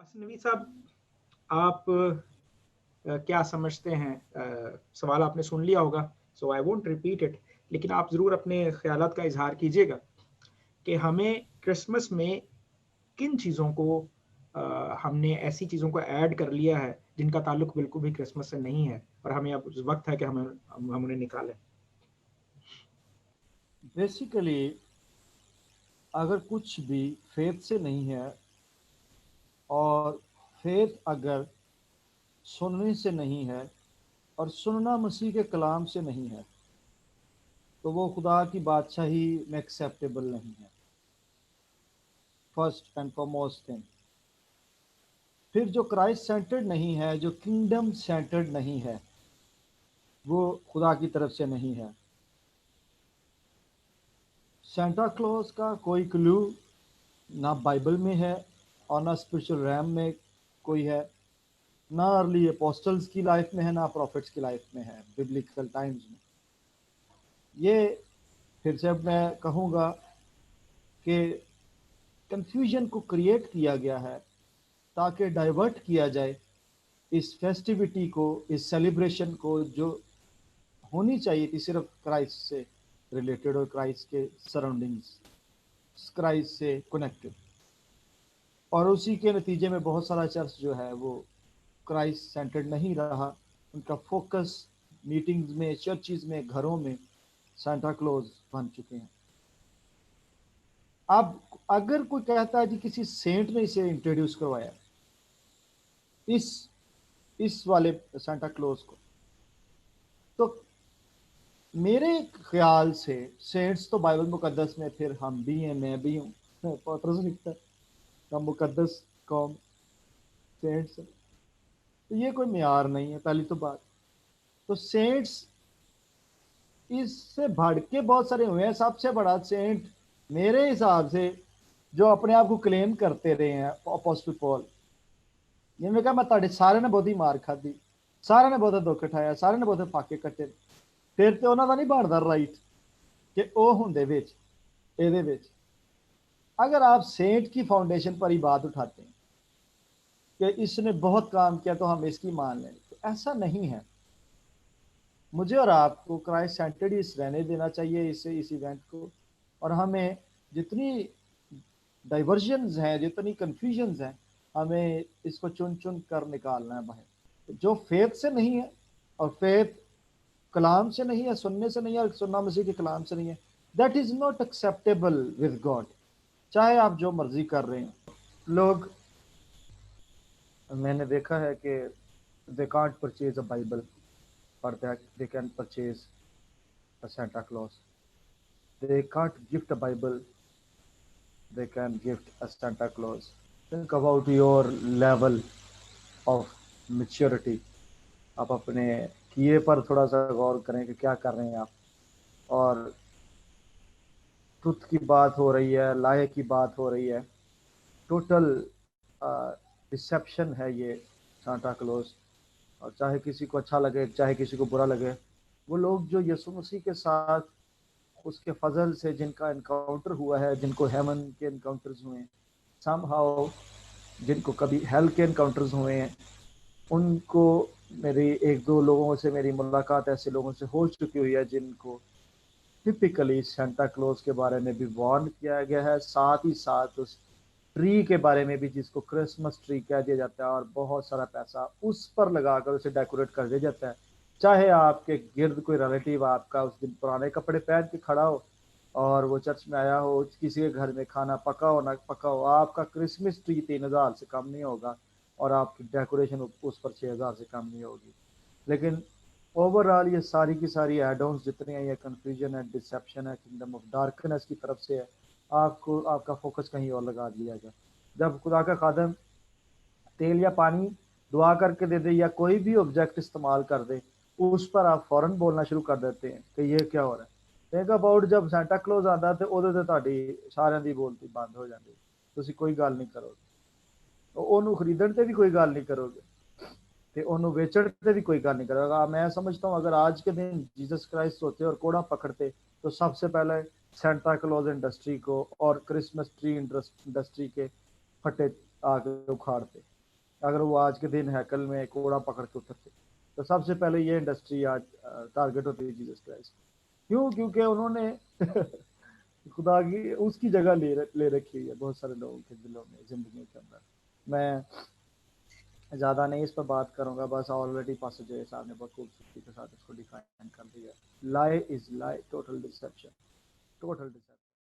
असनवी साहब, आप क्या समझते हैं? सवाल आपने सुन लिया होगा, सो आई वोंट रिपीट इट, लेकिन आप ज़रूर अपने ख़यालात का इज़हार कीजिएगा कि हमें क्रिसमस में किन चीज़ों को हमने ऐसी चीज़ों को ऐड कर लिया है, जिनका ताल्लुक बिल्कुल भी क्रिसमस से नहीं है और हमें अब वक़्त है कि हम उन्हें निकालें। बेसिकली अगर कुछ भी फेथ से नहीं है और फेथ अगर सुनने से नहीं है और सुनना मसीह के कलाम से नहीं है तो वो खुदा की बादशाही में एक्सेप्टेबल नहीं है। First and foremost thing. फिर जो क्राइस्ट सेंटर्ड नहीं है, जो किंगडम सेंटर्ड नहीं है, वो खुदा की तरफ से नहीं है। सेंटा क्लॉज का कोई क्लू ना बाइबल में है और ना स्पिरिचुअल रैम में कोई है, ना अर्ली अपोस्टल्स की लाइफ में है, ना प्रॉफिट्स की लाइफ में है बिब्लिकल टाइम्स में। ये फिर से अब मैं कहूँगा कि कंफ्यूजन को क्रिएट किया गया है ताकि डाइवर्ट किया जाए इस फेस्टिविटी को, इस सेलिब्रेशन को जो होनी चाहिए थी सिर्फ क्राइस्ट से रिलेटेड और क्राइस्ट के सराउंडिंग्स, क्राइस्ट से कनेक्टेड। और उसी के नतीजे में बहुत सारा चर्च जो है वो क्राइस्ट सेंटर्ड नहीं रहा। उनका फोकस मीटिंग्स में, चर्चिज में, घरों में सांता क्लॉज बन चुके हैं। अब अगर कोई कहता है कि किसी सेंट ने इसे इंट्रोड्यूस करवाया, इस इस वाले सांता क्लॉज को, तो मेरे ख्याल से सेंट्स तो बाइबल मुकद्दस में फिर हम भी हैं, मैं भी हूँ। पत्रस लिखता है हम मुकद्दस कौम सेंट्स। तो ये कोई म्यार नहीं है पहली तो बात। तो सेंट्स इससे बढ़ के बहुत सारे हुए हैं। सबसे बड़ा सेंट मेरे हिसाब से जो अपने आप को क्लेम करते रहे हैं, अपोस्टल पॉल। जिन्होंने कहा मैं ताड़े सारे ने बहुत ही मार खाधी, सारे ने बहुत दुख उठाया, सारे ने बहुत फाके कटे, फिर तो उन्होंने नहीं बनता राइट कि ਉਹ ਹੁੰਦੇ ਵਿੱਚ ਇਹਦੇ ਵਿੱਚ। अगर आप सेंट की फाउंडेशन पर ही बात उठाते हैं कि इसने बहुत काम किया तो हम इसकी मान लें, तो ऐसा नहीं है। मुझे और आपको क्राइस्ट सेंटर्ड इस रहने देना चाहिए इस इवेंट को। और हमें जितनी डाइवर्जन्स हैं, जितनी कन्फ्यूजन्स हैं, हमें इसको चुन चुन कर निकालना है बाहर। जो फेथ से नहीं है, और फेथ कलाम से नहीं है, सुनने से नहीं है, और सुनना मसीह के कलाम से नहीं है, that is not acceptable with God. चाहे आप जो मर्जी कर रहे हैं। लोग, मैंने देखा है कि they can't purchase a Bible but they can purchase a Santa Claus. They can't gift a Bible, they can gift a Santa Claus. Think about your level of maturity. आप अपने किए पर थोड़ा सा गौर करें कि क्या कर रहे हैं आप। और ट्रुथ की बात हो रही है, लाए की बात हो रही है, टोटल डिसेप्शन है ये सांता क्लॉज। और चाहे किसी को अच्छा लगे, चाहे किसी को बुरा लगे, वो लोग जो यीशु मसीह के साथ उसके फजल से जिनका इनकाउंटर हुआ है, जिनको हेवन के इनकाउंटर्स हुए हैं, समहाउ जिनको कभी हेल के इनकाउंटर्स हुए हैं, उनको मेरी एक दो लोगों से मेरी मुलाकात ऐसे लोगों से हो चुकी हुई है जिनको टिपिकली सेंटा क्लॉज के बारे में भी वार्न किया गया है, साथ ही साथ उस ट्री के बारे में भी जिसको क्रिसमस ट्री कह दिया जाता है, और बहुत सारा पैसा उस पर लगाकर उसे डेकोरेट कर दिया जाता है। चाहे आपके गिर्द कोई रिलेटिव आपका उस दिन पुराने कपड़े पहन के खड़ा हो और वो चर्च में आया हो, किसी के घर में खाना पका हो ना पका हो, आपका क्रिसमस ट्री 3,000 से कम नहीं होगा और आपकी डेकोरेशन उस पर 6,000 से कम नहीं होगी। लेकिन ओवरऑल ये सारी की सारी एड-ऑन्स जितने हैं, ये कंफ्यूजन है, डिसेप्शन है, किंगडम ऑफ डार्कनेस की तरफ से है। आपको आपका फोकस कहीं और लगा दिया जाए। जब खुदा का खादम तेल या पानी दुआ करके दे दे या कोई भी ऑब्जेक्ट इस्तेमाल कर दे, उस पर आप फौरन बोलना शुरू कर देते हैं कि ये क्या हो रहा है। थिंक अबाउट जब सेंटा क्लॉज आता तो ਉਹਦੇ ਤੇ ਤੁਹਾਡੀ ਸਾਰਿਆਂ ਦੀ ਬੋਲਤੀ ਬੰਦ ਹੋ ਜਾਂਦੀ, ਤੁਸੀਂ ਕੋਈ ਗੱਲ ਨਹੀਂ ਕਰੋਗੇ। ਉਹਨੂੰ ਖਰੀਦਣ ਤੇ भी कोई गल नहीं करोगे, तो ਉਹਨੂੰ ਵੇਚਣ ਤੇ भी कोई गल नहीं करेगा। मैं समझता हूँ अगर आज के दिन जीसस क्राइस्ट होते और कोड़ा पकड़ते तो सबसे पहले सेंटा क्लॉज इंडस्ट्री को और क्रिसमस ट्री इंडस्ट्री के फटे आके उखाड़ते। अगर वो आज के दिन हैकल में कोड़ा पकड़ के उतरते तो सबसे पहले ये इंडस्ट्री आज टारगेट होती है जीसस क्राइस्ट। क्यों? क्योंकि उन्होंने खुदा की उसकी जगह ले रखी हुई है बहुत सारे लोगों के दिलों में, जिंदगी के अंदर। मैं ज़्यादा नहीं इस पर बात करूंगा, बस ऑलरेडी पास्टर जय साहब ने बहुत खूबसूरती के साथ इसको डिफाइन कर दिया। Lie is lie, total deception, total dissipation.